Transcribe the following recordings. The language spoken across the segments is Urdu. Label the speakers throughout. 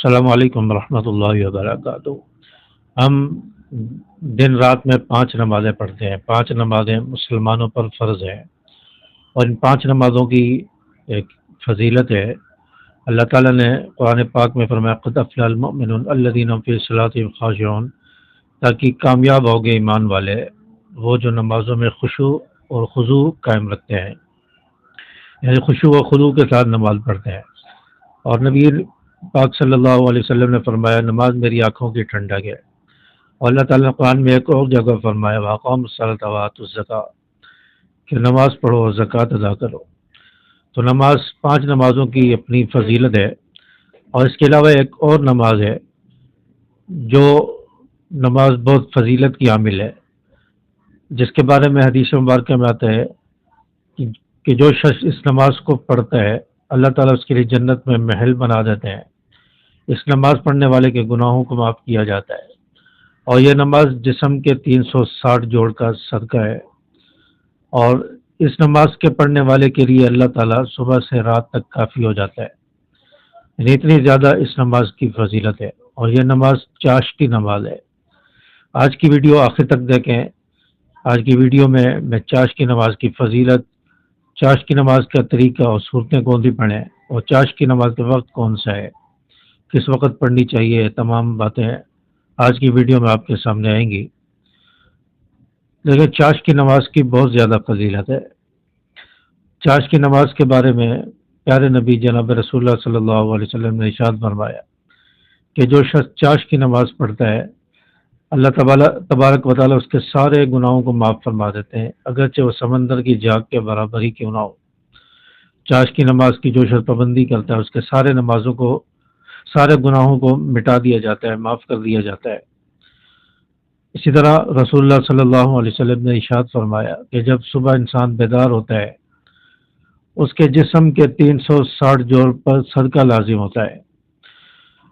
Speaker 1: السلام علیکم ورحمۃ اللہ وبرکاتہ۔ ہم دن رات میں 5 نمازیں پڑھتے ہیں۔ 5 نمازیں مسلمانوں پر فرض ہیں، اور ان 5 نمازوں کی ایک فضیلت ہے۔ اللہ تعالیٰ نے قرآن پاک میں فرمایا قد افلح المؤمنون الذین هم فی صلاتهم خاشعون، تاکہ کامیاب ہو گئے ایمان والے وہ جو نمازوں میں خشوع اور خضوع قائم رکھتے ہیں، یعنی خشوع و خضوع کے ساتھ نماز پڑھتے ہیں۔ اور نبی پاک صلی اللہ علیہ وسلم نے فرمایا نماز میری آنکھوں کی ٹھنڈک ہے۔ اور اللہ تعالیٰ نے قرآن میں ایک اور جگہ فرمایا وَأَقَامُوا الصَّلَاةَ وَآتُوا الزَّكَاةَ کہ نماز پڑھو اور زکوٰۃ ادا کرو۔ تو نماز 5 نمازوں کی اپنی فضیلت ہے، اور اس کے علاوہ ایک اور نماز ہے جو نماز بہت فضیلت کی حامل ہے، جس کے بارے میں حدیث مبارکہ میں آتا ہے کہ جو شخص اس نماز کو پڑھتا ہے اللہ تعالیٰ اس کے لیے جنت میں محل بنا دیتے ہیں۔ اس نماز پڑھنے والے کے گناہوں کو معاف کیا جاتا ہے، اور یہ نماز جسم کے 360 جوڑ کا صدقہ ہے، اور اس نماز کے پڑھنے والے کے لیے اللہ تعالیٰ صبح سے رات تک کافی ہو جاتا ہے، یعنی اتنی زیادہ اس نماز کی فضیلت ہے۔ اور یہ نماز چاشت کی نماز ہے۔ آج کی ویڈیو آخر تک دیکھیں۔ آج کی ویڈیو میں چاشت کی نماز کی فضیلت، چاشت کی نماز کا طریقہ اور صورتیں کون سی پڑھیں، اور چاشت کی نماز کا وقت کون سا ہے، کس وقت پڑھنی چاہیے، تمام باتیں آج کی ویڈیو میں آپ کے سامنے آئیں گی۔ لیکن چاشت کی نماز کی بہت زیادہ فضیلت ہے۔ چاشت کی نماز کے بارے میں پیارے نبی جناب رسول اللہ صلی اللہ علیہ وسلم نے ارشاد فرمایا کہ جو شخص چاشت کی نماز پڑھتا ہے اللہ تبارک و تعالیٰ اس کے سارے گناہوں کو معاف فرما دیتے ہیں، اگرچہ وہ سمندر کی جھاگ کے برابر ہی کیوں نہ ہو۔ چاشت کی نماز کی جو شخص پابندی کرتا ہے اس کے سارے گناہوں کو مٹا دیا جاتا ہے، معاف کر دیا جاتا ہے۔ اسی طرح رسول اللہ صلی اللہ علیہ وسلم نے ارشاد فرمایا کہ جب صبح انسان بیدار ہوتا ہے اس کے جسم کے 360 جوڑ پر صدقہ لازم ہوتا ہے۔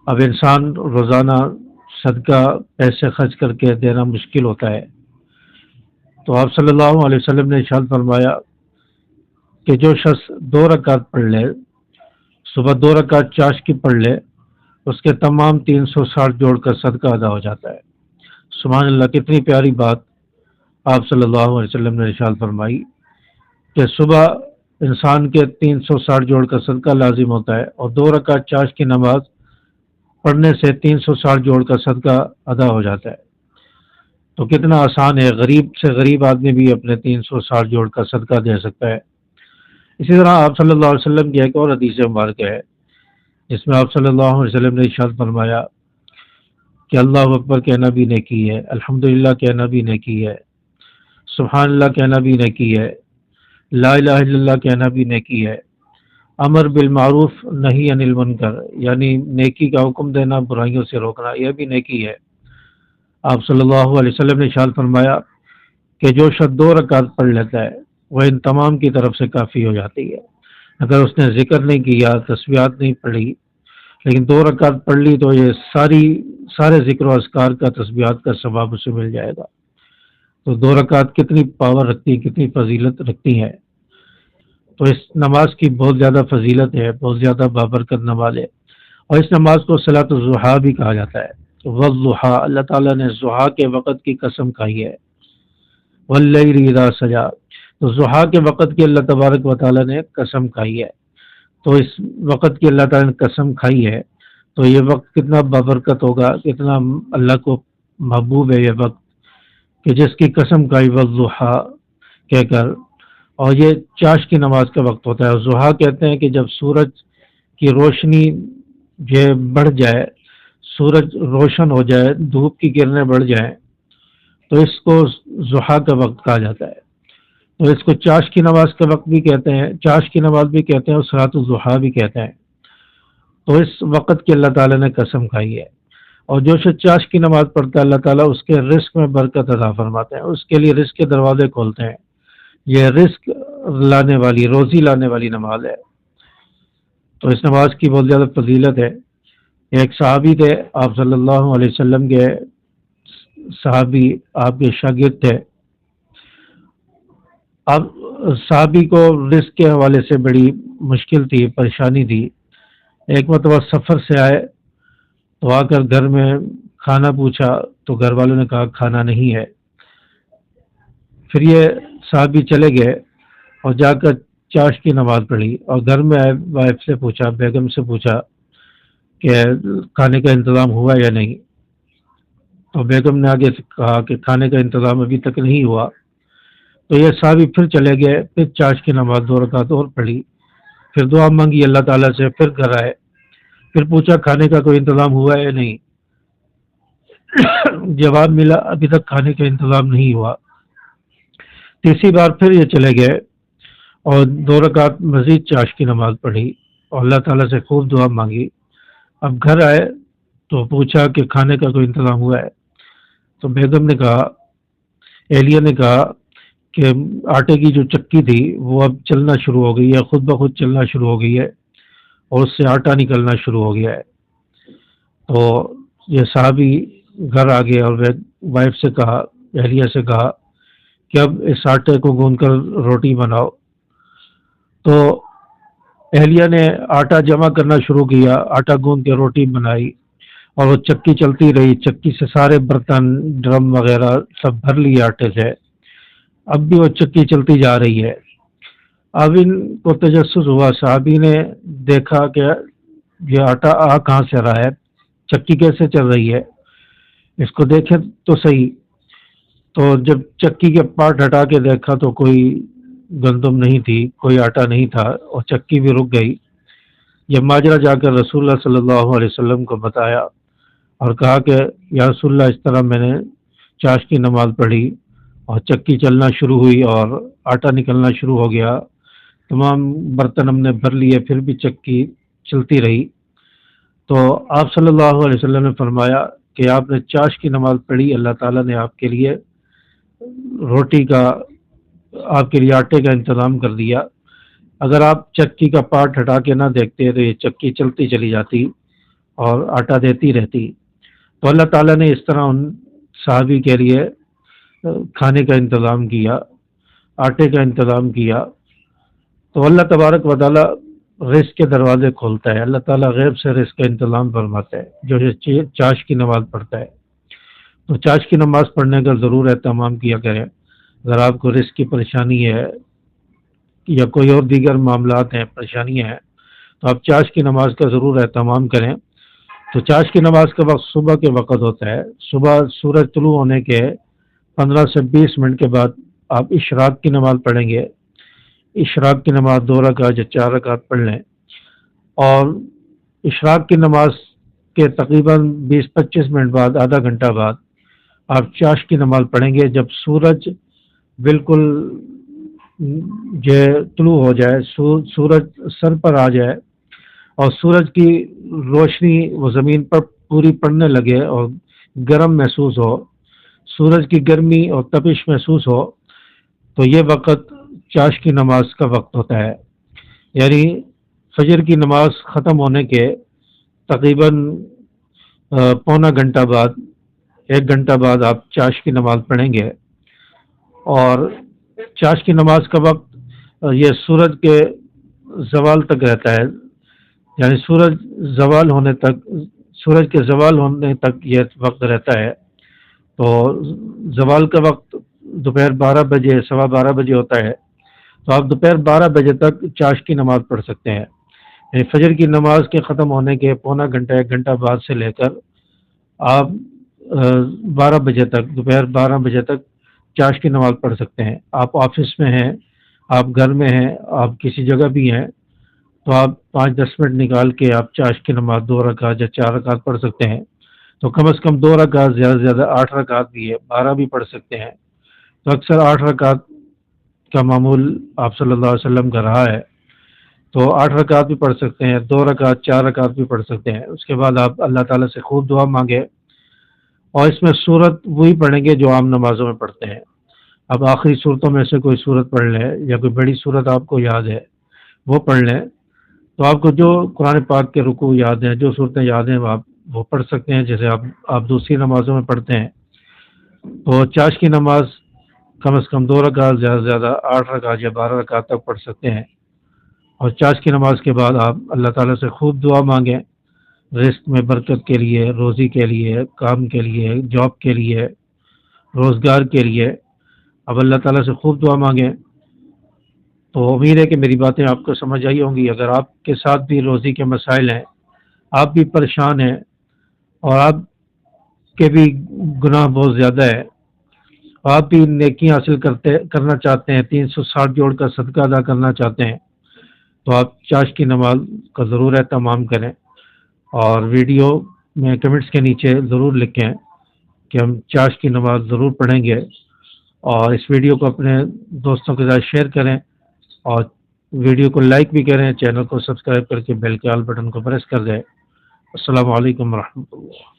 Speaker 1: اب انسان روزانہ صدقہ پیسے خرچ کر کے دینا مشکل ہوتا ہے، تو آپ صلی اللہ علیہ وسلم نے ارشاد فرمایا کہ جو شخص 2 رکعت پڑھ لے، صبح 2 رکعت چاشت کی پڑھ لے، اس کے تمام 360 جوڑ کا صدقہ ادا ہو جاتا ہے۔ سبحان اللہ، کتنی پیاری بات آپ صلی اللہ علیہ وسلم نے ارشاد فرمائی کہ صبح انسان کے 360 جوڑ کا صدقہ لازم ہوتا ہے، اور 2 رکعت چاشت کی نماز پڑھنے سے 360 جوڑ کا صدقہ ادا ہو جاتا ہے۔ تو کتنا آسان ہے، غریب سے غریب آدمی بھی اپنے 360 جوڑ کا صدقہ دے سکتا ہے۔ اسی طرح آپ صلی اللہ علیہ وسلم کی ایک اور حدیث مبارکہ ہے جس میں آپ صلی اللہ علیہ وسلم نے ارشاد فرمایا کہ اللہ اکبر کہنا بھی نیکی ہے، الحمدللہ کہنا بھی نیکی ہے، سبحان اللہ کہنا بھی نیکی ہے، لا الہ الا اللہ کہنا بھی نیکی ہے، امر بالمعروف نہی عن المنکر یعنی نیکی کا حکم دینا، برائیوں سے روکنا، یہ بھی نیکی ہے۔ آپ صلی اللہ علیہ وسلم نے ارشاد فرمایا کہ جو شخص 2 رکعت پڑھ لیتا ہے وہ ان تمام کی طرف سے کافی ہو جاتی ہے۔ اگر اس نے ذکر نہیں کیا، تسبیحات نہیں پڑھی، لیکن 2 رکعت پڑھ لی تو یہ سارے ذکر و اذکار کا، تسبیحات کا ثواب اسے مل جائے گا۔ تو 2 رکعت کتنی پاور رکھتی ہیں، کتنی فضیلت رکھتی ہیں۔ تو اس نماز کی بہت زیادہ فضیلت ہے، بہت زیادہ بابرکت نماز ہے، اور اس نماز کو صلاۃ الضحیٰ بھی کہا جاتا ہے۔ والضحیٰ، اللہ تعالیٰ نے ضحیٰ کے وقت کی قسم کھائی ہے۔ واللیل اذا سجا، تو ضحیٰ کے وقت کی اللہ تبارک و تعالیٰ نے قسم کھائی ہے۔ تو اس وقت کی اللہ تعالیٰ نے قسم کھائی ہے، تو یہ وقت کتنا بابرکت ہوگا، کتنا اللہ کو محبوب ہے یہ وقت کہ جس کی قسم کھائی والضحیٰ کہہ کر۔ اور یہ چاشت کی نماز کا وقت ہوتا ہے۔ ضحیٰ کہتے ہیں کہ جب سورج کی روشنی یہ بڑھ جائے، سورج روشن ہو جائے، دھوپ کی کرنیں بڑھ جائیں، تو اس کو ضحیٰ کا وقت کہا جاتا ہے۔ تو اس کو چاشت کی نماز کا وقت بھی کہتے ہیں، چاشت کی نماز بھی کہتے ہیں، اور صلاۃ الضحیٰ بھی کہتے ہیں۔ تو اس وقت کی اللہ تعالیٰ نے قسم کھائی ہے، اور جو شخص چاشت کی نماز پڑھتا ہے اللہ تعالیٰ اس کے رزق میں برکت عطا فرماتے ہیں، اس کے لیے رزق کے دروازے کھولتے ہیں۔ یہ رزق لانے والی، روزی لانے والی نماز ہے۔ تو اس نماز کی بہت زیادہ فضیلت ہے۔ ایک صحابی تھے، آپ صلی اللہ علیہ وسلم کے صحابی، آپ کے شاگرد تھے۔ اب صحابی کو رزق کے حوالے سے بڑی مشکل تھی، پریشانی تھی۔ ایک مرتبہ سفر سے آئے تو آ کر گھر میں کھانا پوچھا تو گھر والوں نے کہا کھانا نہیں ہے۔ پھر یہ صحابی چلے گئے اور جا کر چاش کی نماز پڑھی، اور گھر میں آئے وائف سے پوچھا، بیگم سے پوچھا کہ کھانے کا انتظام ہوا یا نہیں۔ تو بیگم نے آگے سے کہا کہ کھانے کا انتظام ابھی تک نہیں ہوا۔ تو یہ صحابی پھر چلے گئے، پھر چاش کی نماز 2 رکعت اور پڑھی، پھر دعا مانگی اللہ تعالیٰ سے، پھر گھر آئے، پھر پوچھا کھانے کا کوئی انتظام ہوا ہے یا نہیں۔ جواب ملا ابھی تک کھانے کا انتظام نہیں ہوا۔ تیسری بار پھر یہ چلے گئے اور 2 رکعت مزید چاش کی نماز پڑھی اور اللہ تعالیٰ سے خوب دعا مانگی۔ اب گھر آئے تو پوچھا کہ کھانے کا کوئی انتظام ہوا ہے۔ تو بیگم نے کہا، اہلیہ نے کہا کہ آٹے کی جو چکی تھی وہ اب چلنا شروع ہو گئی ہے، خود بخود چلنا شروع ہو گئی ہے اور اس سے آٹا نکلنا شروع ہو گیا ہے۔ تو یہ صحابی گھر آ گئے اور وائف سے کہا، اہلیہ سے کہا کہ اب اس آٹے کو گوندھ کر روٹی بناؤ۔ تو اہلیہ نے آٹا جمع کرنا شروع کیا، آٹا گوندھ کے روٹی بنائی اور وہ چکی چلتی رہی، چکی سے سارے برتن ڈرم وغیرہ سب بھر لیے آٹے سے۔ اب بھی وہ چکی چلتی جا رہی ہے۔ اب ان کو تجسس ہوا، صحابی نے دیکھا کہ یہ آٹا آ کہاں سے رہا ہے، چکی کیسے چل رہی ہے، اس کو دیکھے تو صحیح۔ تو جب چکی کے پارٹ ہٹا کے دیکھا تو کوئی گندم نہیں تھی، کوئی آٹا نہیں تھا اور چکی بھی رک گئی۔ یہ ماجرا جا کر رسول اللہ صلی اللہ علیہ وسلم کو بتایا اور کہا کہ یا رسول اللہ، اس طرح میں نے چاش کی نماز پڑھی اور چکی چلنا شروع ہوئی اور آٹا نکلنا شروع ہو گیا، تمام برتن ہم نے بھر لیے، پھر بھی چکی چلتی رہی۔ تو آپ صلی اللہ علیہ وسلم نے فرمایا کہ آپ نے چاش کی نماز پڑھی، اللہ تعالیٰ نے آپ کے لیے روٹی کا، آپ کے لیے آٹے کا انتظام کر دیا۔ اگر آپ چکی کا پارٹ ہٹا کے نہ دیکھتے تو یہ چکی چلتی چلی جاتی اور آٹا دیتی رہتی۔ تو اللہ تعالیٰ نے اس طرح ان صحابی کے لیے کھانے کا انتظام کیا، آٹے کا انتظام کیا۔ تو اللہ تبارک و تعالیٰ رزق کے دروازے کھولتا ہے، اللہ تعالیٰ غیب سے رزق کا انتظام فرماتا ہے جو یہ چاش کی نماز پڑھتا ہے۔ تو چاش کی نماز پڑھنے کا ضرور اہتمام کیا کریں۔ اگر آپ کو رزق کی پریشانی ہے یا کوئی اور دیگر معاملات ہیں، پریشانیاں ہیں، تو آپ چاش کی نماز کا ضرور اہتمام کریں۔ تو چاش کی نماز کا وقت صبح کے وقت ہوتا ہے، صبح سورج طلوع ہونے کے 15 سے 20 منٹ کے بعد آپ اشراق کی نماز پڑھیں گے۔ اشراق کی نماز 2 رکعت یا 4 رکعت پڑھ لیں، اور اشراق کی نماز کے تقریباً 20-25 منٹ بعد، آدھا گھنٹہ بعد، آپ چاش کی نماز پڑھیں گے۔ جب سورج بالکل طلوع ہو جائے، سورج سر پر آ جائے اور سورج کی روشنی وہ زمین پر پوری پڑنے لگے اور گرم محسوس ہو، سورج کی گرمی اور تپش محسوس ہو، تو یہ وقت چاش کی نماز کا وقت ہوتا ہے۔ یعنی فجر کی نماز ختم ہونے کے تقریباً پونا گھنٹہ بعد، 1 گھنٹہ بعد آپ چاش کی نماز پڑھیں گے۔ اور چاش کی نماز کا وقت یہ سورج کے زوال تک رہتا ہے، یعنی سورج کے زوال ہونے تک یہ وقت رہتا ہے۔ تو زوال کا وقت دوپہر 12 بجے، 12:15 بجے ہوتا ہے، تو آپ دوپہر 12 بجے تک چاش کی نماز پڑھ سکتے ہیں۔ یعنی فجر کی نماز کے ختم ہونے کے پونا گھنٹہ 1 گھنٹہ بعد سے لے کر آپ 12 بجے تک، دوپہر 12 بجے تک چاش کی نماز پڑھ سکتے ہیں۔ آپ آفس میں ہیں، آپ گھر میں ہیں، آپ کسی جگہ بھی ہیں، تو آپ 5-10 منٹ نکال کے آپ چاش کی نماز 2 رکعت یا 4 رکعت پڑھ سکتے ہیں۔ تو کم از کم 2 رکعت، زیادہ سے زیادہ 8 رکعت بھی ہے، 12 بھی پڑھ سکتے ہیں۔ تو اکثر 8 رکعت کا معمول آپ صلی اللہ علیہ وسلم کا رہا ہے، تو 8 رکعت بھی پڑھ سکتے ہیں، 2 رکعت، 4 رکعت بھی پڑھ سکتے ہیں۔ اس کے بعد آپ اللہ تعالیٰ سے خوب دعا مانگے، اور اس میں صورت وہی پڑھیں گے جو عام نمازوں میں پڑھتے ہیں۔ اب آخری صورتوں میں سے کوئی صورت پڑھ لیں، یا کوئی بڑی صورت آپ کو یاد ہے وہ پڑھ لیں۔ تو آپ کو جو قرآن پاک کے رکوع یاد ہیں، جو صورتیں یاد ہیں، آپ وہ پڑھ سکتے ہیں جیسے آپ دوسری نمازوں میں پڑھتے ہیں۔ تو چاش کی نماز کم از کم 2 رکعت، زیادہ سے زیادہ 8 رکعت یا 12 رکعت تک پڑھ سکتے ہیں۔ اور چاش کی نماز کے بعد آپ اللہ تعالیٰ سے خوب دعا مانگیں رزق میں برکت کے لیے، روزی کے لیے، کام کے لیے، جاب کے لیے، روزگار کے لیے اب اللہ تعالیٰ سے خوب دعا مانگیں۔ تو امید ہے کہ میری باتیں آپ کو سمجھ آئی ہوں گی۔ اگر آپ کے ساتھ بھی روزی کے مسائل ہیں، آپ بھی پریشان ہیں، اور آپ کے بھی گناہ بہت زیادہ ہے، آپ بھی نیکی حاصل کرنا چاہتے ہیں، 360 جوڑ کا صدقہ ادا کرنا چاہتے ہیں، تو آپ چاش کی نماز کا ضرور اہتمام کریں، اور ویڈیو میں کمنٹس کے نیچے ضرور لکھیں کہ ہم چاش کی نماز ضرور پڑھیں گے، اور اس ویڈیو کو اپنے دوستوں کے ساتھ شیئر کریں، اور ویڈیو کو لائک بھی کریں، چینل کو سبسکرائب کر کے بیل کے آل بٹن کو پریس کر دیں۔ السلام علیکم ورحمۃ اللہ۔